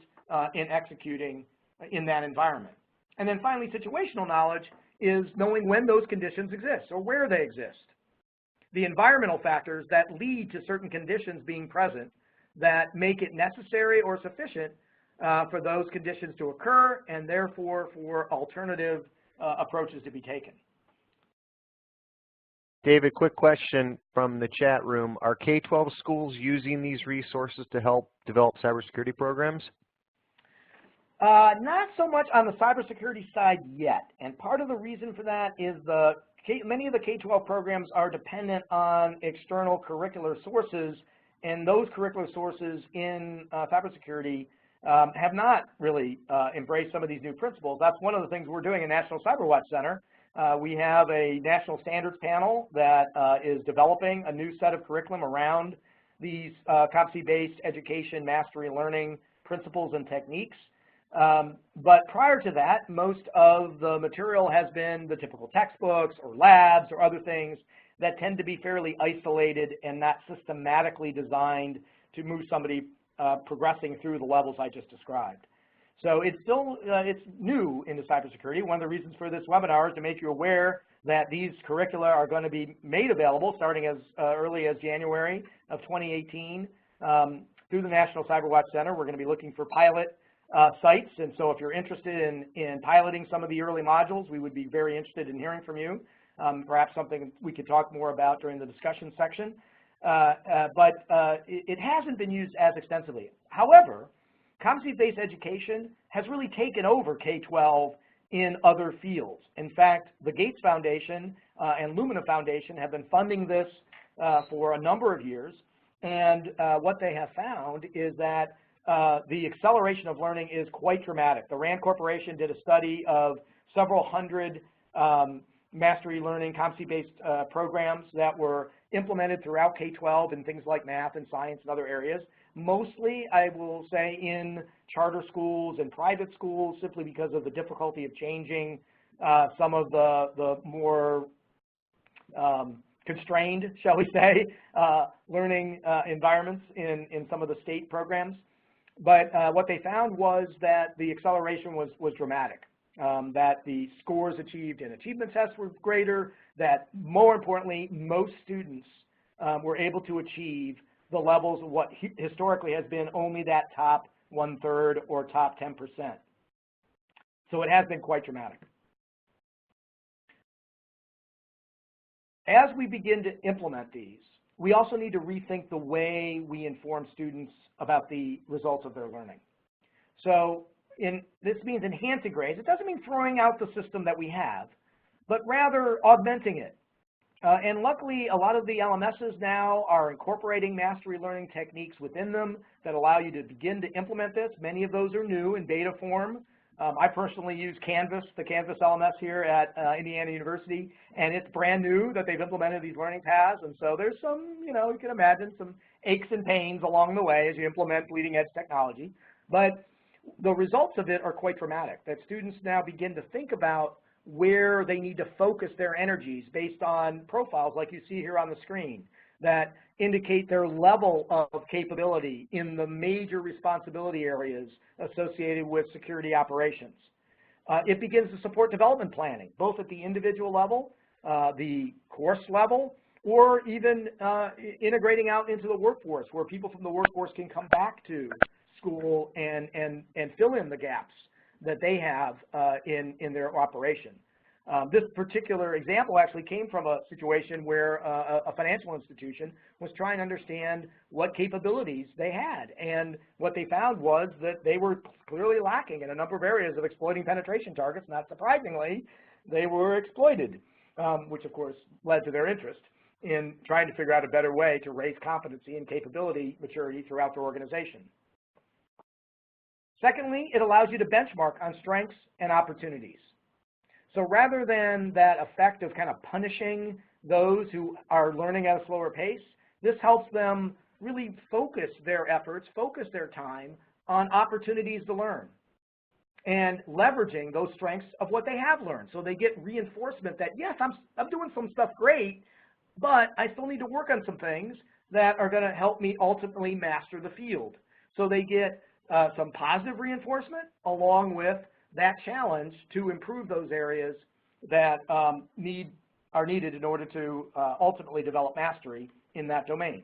in executing in that environment. And then finally, situational knowledge is knowing when those conditions exist or where they exist. The environmental factors that lead to certain conditions being present that make it necessary or sufficient for those conditions to occur, and therefore for alternative approaches to be taken. David, quick question from the chat room. Are K-12 schools using these resources to help develop cybersecurity programs? Not so much on the cybersecurity side yet, and part of the reason for that is many of the K-12 programs are dependent on external curricular sources, and those curricular sources in cybersecurity have not really embraced some of these new principles. That's one of the things we're doing in National CyberWatch Center. We have a national standards panel that is developing a new set of curriculum around these competency-based education, mastery, learning principles and techniques. But prior to that, most of the material has been the typical textbooks or labs or other things that tend to be fairly isolated and not systematically designed to move somebody progressing through the levels I just described. So it's still, it's new into cybersecurity. One of the reasons for this webinar is to make you aware that these curricula are going to be made available starting as early as January of 2018 through the National CyberWatch Center. We're going to be looking for pilot sites, and so if you're interested in piloting some of the early modules, we would be very interested in hearing from you. Perhaps something we could talk more about during the discussion section. But it hasn't been used as extensively. However, competency-based education has really taken over K-12 in other fields. In fact, the Gates Foundation and Lumina Foundation have been funding this for a number of years, and what they have found is that the acceleration of learning is quite dramatic. The RAND Corporation did a study of several hundred mastery learning, competency-based programs that were implemented throughout K-12 in things like math and science and other areas. Mostly, I will say, in charter schools and private schools, simply because of the difficulty of changing some of the more constrained, shall we say, learning environments in some of the state programs. But what they found was that the acceleration was dramatic, that the scores achieved in achievement tests were greater, that more importantly, most students were able to achieve the levels of what historically has been only that top 1/3 or top 10%. So it has been quite dramatic. As we begin to implement these, we also need to rethink the way we inform students about the results of their learning. So this means enhancing grades. It doesn't mean throwing out the system that we have, but rather augmenting it. And luckily, a lot of the LMSs now are incorporating mastery learning techniques within them that allow you to begin to implement this. Many of those are new in beta form. I personally use Canvas, the Canvas LMS here at Indiana University, and it's brand new that they've implemented these learning paths. And so there's some, you can imagine some aches and pains along the way as you implement bleeding edge technology. But the results of it are quite dramatic, that students now begin to think about where they need to focus their energies based on profiles like you see here on the screen that indicate their level of capability in the major responsibility areas associated with security operations. It begins to support development planning, both at the individual level, the course level, or even integrating out into the workforce, where people from the workforce can come back to school and fill in the gaps that they have in their operation. This particular example actually came from a situation where a financial institution was trying to understand what capabilities they had. And what they found was that they were clearly lacking in a number of areas of exploiting penetration targets. Not surprisingly, they were exploited, which of course led to their interest in trying to figure out a better way to raise competency and capability maturity throughout their organization. Secondly, it allows you to benchmark on strengths and opportunities. So rather than that effect of kind of punishing those who are learning at a slower pace, this helps them really focus their efforts, focus their time on opportunities to learn and leveraging those strengths of what they have learned. So they get reinforcement that, yes, I'm doing some stuff great, but I still need to work on some things that are going to help me ultimately master the field. So they get some positive reinforcement along with that challenge to improve those areas that are needed in order to ultimately develop mastery in that domain.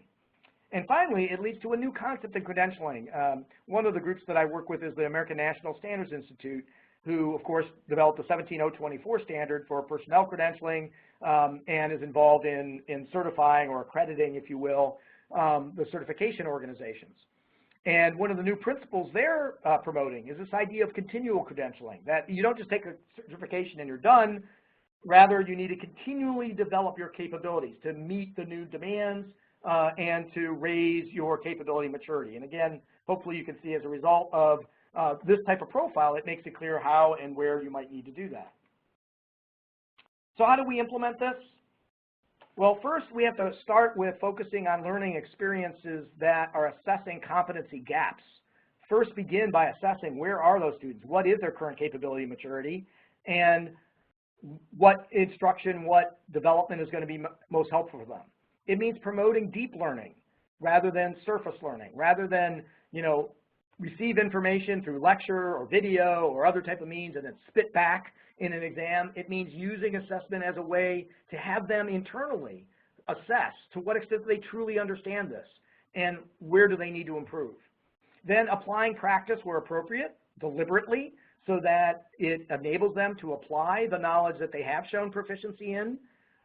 And finally, it leads to a new concept in credentialing. One of the groups that I work with is the American National Standards Institute, who of course developed the 17024 standard for personnel credentialing and is involved in certifying or accrediting, if you will, the certification organizations. And one of the new principles they're promoting is this idea of continual credentialing, that you don't just take a certification and you're done. Rather, you need to continually develop your capabilities to meet the new demands and to raise your capability maturity. And again, hopefully you can see as a result of this type of profile, it makes it clear how and where you might need to do that. So how do we implement this? Well, first we have to start with focusing on learning experiences that are assessing competency gaps. First begin by assessing where are those students, what is their current capability maturity, and what instruction, what development is going to be most helpful for them. It means promoting deep learning rather than surface learning, rather than, receive information through lecture or video or other type of means and then spit back in an exam. It means using assessment as a way to have them internally assess to what extent they truly understand this and where do they need to improve. Then applying practice where appropriate, deliberately, so that it enables them to apply the knowledge that they have shown proficiency in,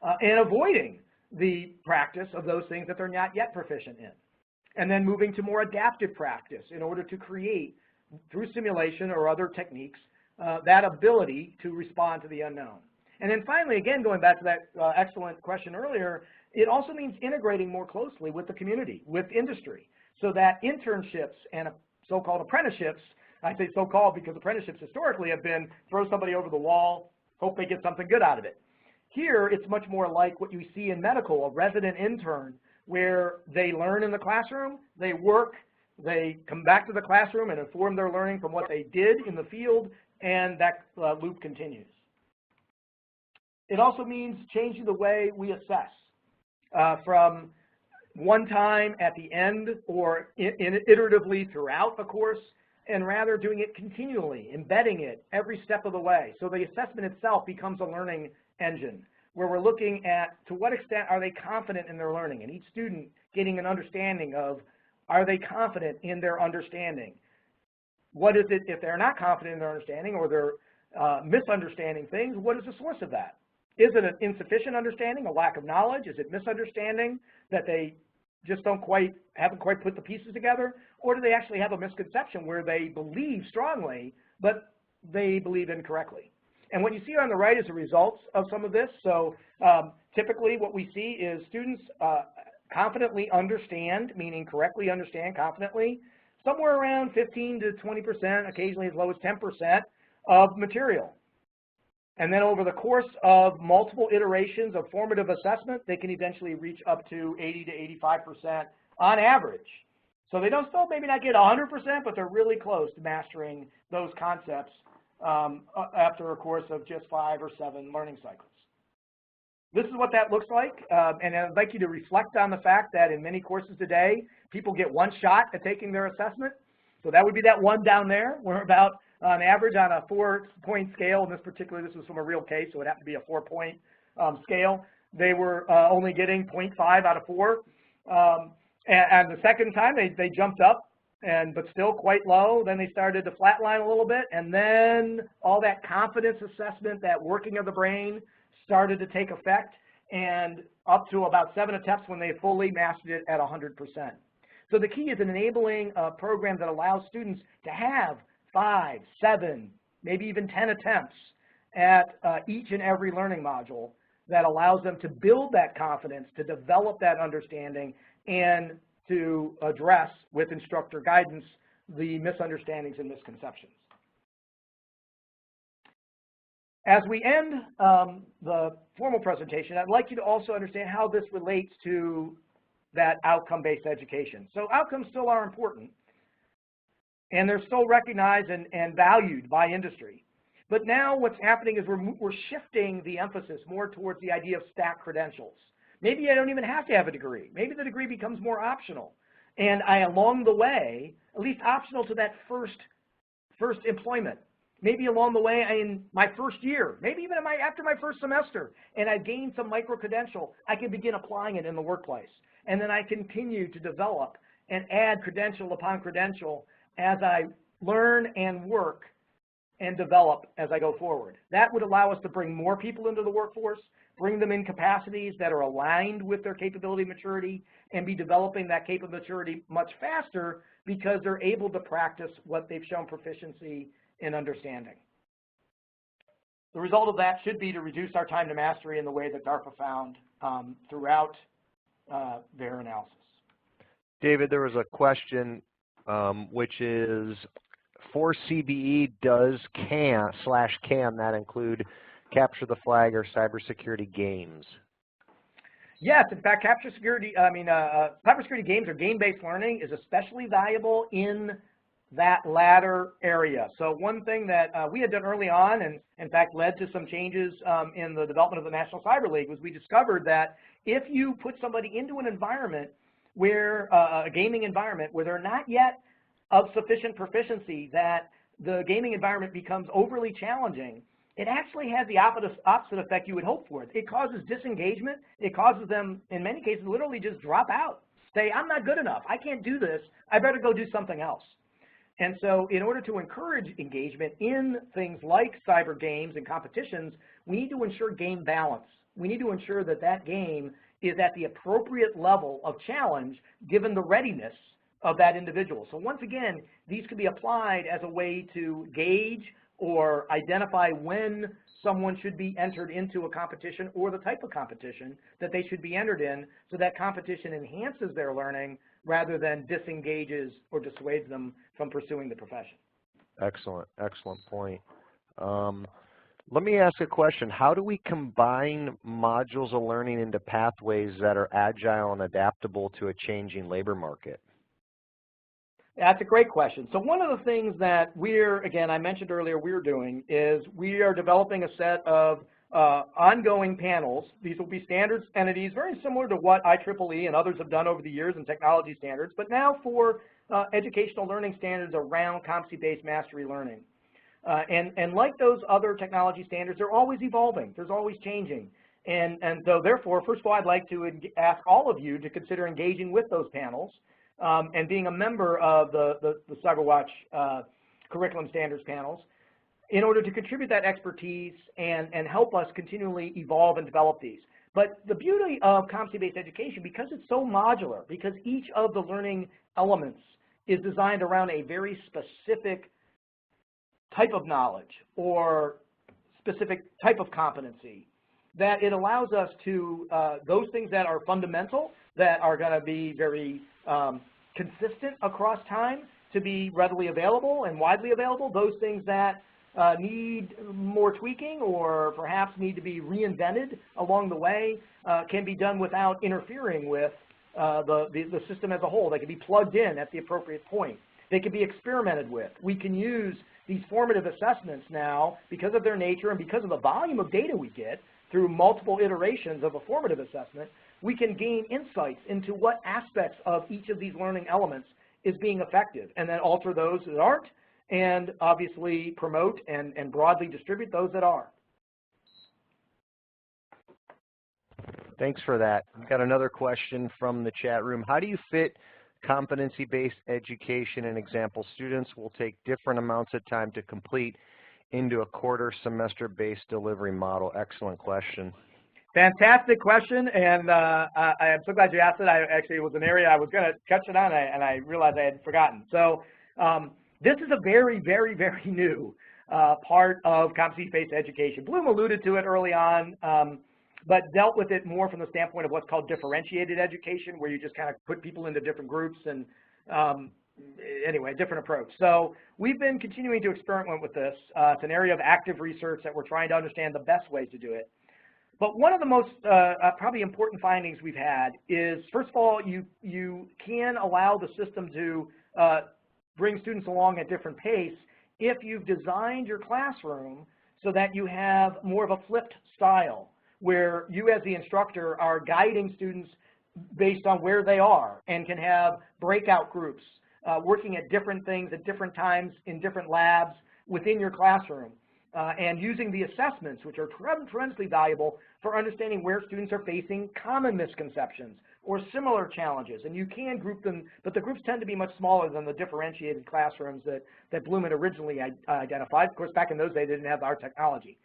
and avoiding the practice of those things that they're not yet proficient in. And then moving to more adaptive practice in order to create, through simulation or other techniques, that ability to respond to the unknown. And then finally, again, going back to that excellent question earlier, it also means integrating more closely with the community, with industry, so that internships and so-called apprenticeships. I say so-called because apprenticeships historically have been throw somebody over the wall, hope they get something good out of it. Here, it's much more like what you see in medical, a resident intern, where they learn in the classroom, they work, they come back to the classroom and inform their learning from what they did in the field, and that loop continues. It also means changing the way we assess from one time at the end or iteratively throughout the course, and rather doing it continually, embedding it every step of the way. So the assessment itself becomes a learning engine, where we're looking at to what extent are they confident in their learning, and each student getting an understanding of, are they confident in their understanding? What is it if they're not confident in their understanding, or they're misunderstanding things? What is the source of that? Is it an insufficient understanding, a lack of knowledge? Is it misunderstanding that they just haven't quite put the pieces together? Or do they actually have a misconception where they believe strongly, but they believe incorrectly? And what you see on the right is the results of some of this. So typically what we see is students confidently understand, meaning correctly understand confidently, somewhere around 15 to 20%, occasionally as low as 10% of material. And then over the course of multiple iterations of formative assessment, they can eventually reach up to 80 to 85% on average. So they don't still maybe not get 100%, but they're really close to mastering those concepts after a course of just 5 or 7 learning cycles. This is what that looks like, and I'd like you to reflect on the fact that in many courses today, people get one shot at taking their assessment. So that would be that one down there. We're about, on average, on a 4-point scale. In this was from a real case, so it happened to be a 4-point scale. They were only getting 0.5 out of 4. And the second time, they jumped up, but still quite low. Then they started to flatline a little bit, and then all that confidence assessment, that working of the brain, started to take effect, and up to about 7 attempts when they fully mastered it at 100%. So the key is an enabling program that allows students to have 5, 7, maybe even 10 attempts at each and every learning module that allows them to build that confidence, to develop that understanding, and to address, with instructor guidance, the misunderstandings and misconceptions. As we end the formal presentation, I'd like you to also understand how this relates to that outcome-based education. So outcomes still are important, and they're still recognized and valued by industry. But now what's happening is we're shifting the emphasis more towards the idea of stacked credentials. Maybe I don't even have to have a degree. Maybe the degree becomes more optional. And along the way, at least optional to that first employment, maybe along the way in my first year, maybe even after my first semester, and I gain some micro-credential, I can begin applying it in the workplace. And then I continue to develop and add credential upon credential as I learn and work and develop as I go forward. That would allow us to bring more people into the workforce, bring them in capacities that are aligned with their capability maturity, and be developing that capability maturity much faster because they're able to practice what they've shown proficiency in understanding. The result of that should be to reduce our time to mastery in the way that DARPA found throughout their analysis. David, there was a question which is, for CBE, does CAM that include capture the flag or cybersecurity games? Yes, in fact, cybersecurity games or game-based learning is especially valuable in that latter area. So one thing that we had done early on, and in fact led to some changes in the development of the National Cyber League, was we discovered that if you put somebody into an environment where, a gaming environment, where they're not yet of sufficient proficiency, that the gaming environment becomes overly challenging, it actually has the opposite effect you would hope for. It causes disengagement. It causes them, in many cases, literally just drop out. Say, I'm not good enough. I can't do this. I better go do something else. And so in order to encourage engagement in things like cyber games and competitions, we need to ensure game balance. We need to ensure that that game is at the appropriate level of challenge given the readiness of that individual. So once again, these can be applied as a way to gauge or identify when someone should be entered into a competition or the type of competition that they should be entered in, so that competition enhances their learning rather than disengages or dissuades them from pursuing the profession. Excellent, excellent point. Let me ask a question. How do we combine modules of learning into pathways that are agile and adaptable to a changing labor market? That's a great question. So one of the things that again, I mentioned earlier we're doing is we are developing a set of ongoing panels. These will be standards entities, very similar to what IEEE and others have done over the years in technology standards, but now for educational learning standards around competency-based mastery learning. And like those other technology standards, they're always evolving. There's always changing. And so therefore, first of all, I'd like to ask all of you to consider engaging with those panels and being a member of the CyberWatch curriculum standards panels in order to contribute that expertise and help us continually evolve and develop these. But the beauty of competency-based education, because it's so modular, because each of the learning elements is designed around a very specific type of knowledge or specific type of competency, that it allows us to, those things that are fundamental, that are going to be very consistent across time, to be readily available and widely available. Those things that need more tweaking or perhaps need to be reinvented along the way can be done without interfering with the system as a whole. They can be plugged in at the appropriate point. They can be experimented with. We can use these formative assessments now, because of their nature and because of the volume of data we get through multiple iterations of a formative assessment, we can gain insights into what aspects of each of these learning elements is being effective, and then alter those that aren't, and obviously promote and broadly distribute those that are. Thanks for that. We've got another question from the chat room. How do you fit competency-based education? An example, students will take different amounts of time to complete into a quarter semester-based delivery model. Excellent question. Fantastic question, and I am so glad you asked it. It was an area I was going to touch it on, and I realized I had forgotten. So this is a very, very, very new part of competency-based education. Bloom alluded to it early on, but dealt with it more from the standpoint of what's called differentiated education, where you just kind of put people into different groups and anyway, a different approach. So we've been continuing to experiment with this. It's an area of active research that we're trying to understand the best ways to do it. But one of the most probably important findings we've had is, first of all, you can allow the system to bring students along at different pace if you've designed your classroom so that you have more of a flipped style, where you as the instructor are guiding students based on where they are and can have breakout groups working at different things at different times in different labs within your classroom. And using the assessments, which are tremendously valuable for understanding where students are facing common misconceptions or similar challenges. And you can group them, but the groups tend to be much smaller than the differentiated classrooms that Bloom had originally identified. Of course, back in those days, they didn't have our technology.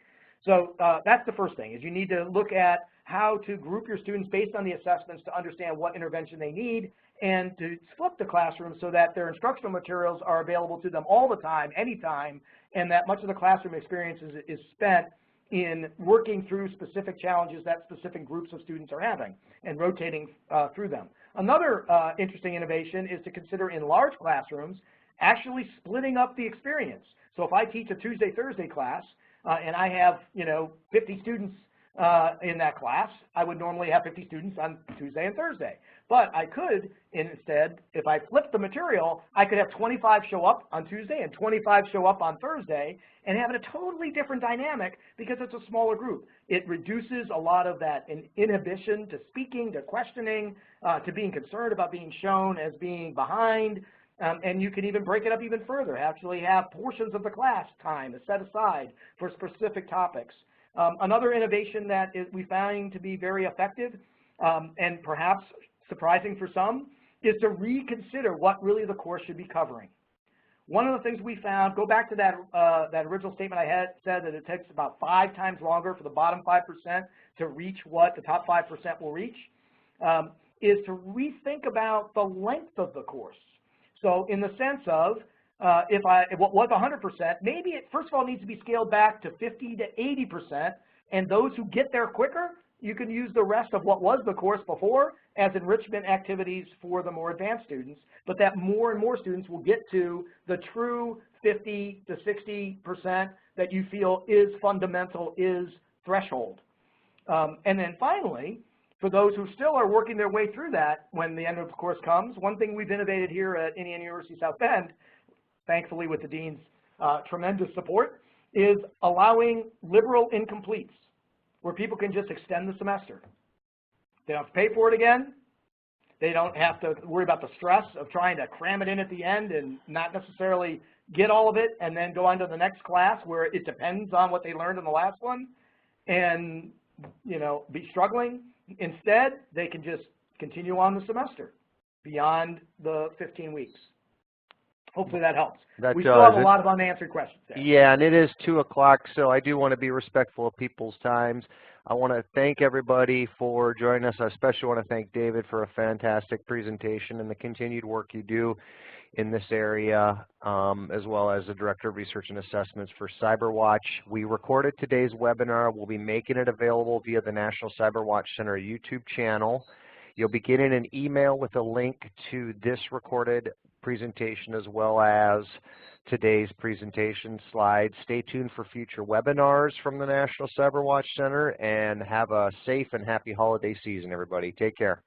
So that's the first thing, is you need to look at how to group your students based on the assessments to understand what intervention they need, and to flip the classroom so that their instructional materials are available to them all the time, anytime, and that much of the classroom experience is spent in working through specific challenges that specific groups of students are having and rotating through them. Another interesting innovation is to consider in large classrooms actually splitting up the experience. So if I teach a Tuesday-Thursday class and I have 50 students in that class, I would normally have 50 students on Tuesday and Thursday. But I could, instead, if I flip the material, I could have 25 show up on Tuesday and 25 show up on Thursday, and have a totally different dynamic because it's a smaller group. It reduces a lot of that inhibition to speaking, to questioning, to being concerned about being shown as being behind. And you can even break it up even further, actually have portions of the class time set aside for specific topics. Another innovation that we find to be very effective and perhaps surprising for some is to reconsider what really the course should be covering. One of the things we found, go back to that original statement I had said that it takes about 5 times longer for the bottom 5% to reach what the top 5% will reach, is to rethink about the length of the course. So in the sense of, if what was 100%, maybe it first of all needs to be scaled back to 50 to 80%, and those who get there quicker, you can use the rest of what was the course before as enrichment activities for the more advanced students, but that more and more students will get to the true 50 to 60% that you feel is fundamental, is threshold. And then finally, for those who still are working their way through that when the end of the course comes, one thing we've innovated here at Indiana University South Bend, thankfully with the dean's tremendous support, is allowing liberal incompletes, where people can just extend the semester. They don't have to pay for it again. They don't have to worry about the stress of trying to cram it in at the end and not necessarily get all of it and then go on to the next class where it depends on what they learned in the last one and, you know, be struggling. Instead, they can just continue on the semester beyond the 15 weeks. Hopefully that helps. We still have a lot of unanswered questions there. Yeah, and it is 2 o'clock, so I do want to be respectful of people's times. I want to thank everybody for joining us. I especially want to thank David for a fantastic presentation and the continued work you do in this area, as well as the Director of Research and Assessments for CyberWatch. We recorded today's webinar. We'll be making it available via the National CyberWatch Center YouTube channel. You'll be getting an email with a link to this recorded presentation as well as today's presentation slides. Stay tuned for future webinars from the National CyberWatch Center, and have a safe and happy holiday season, everybody. Take care.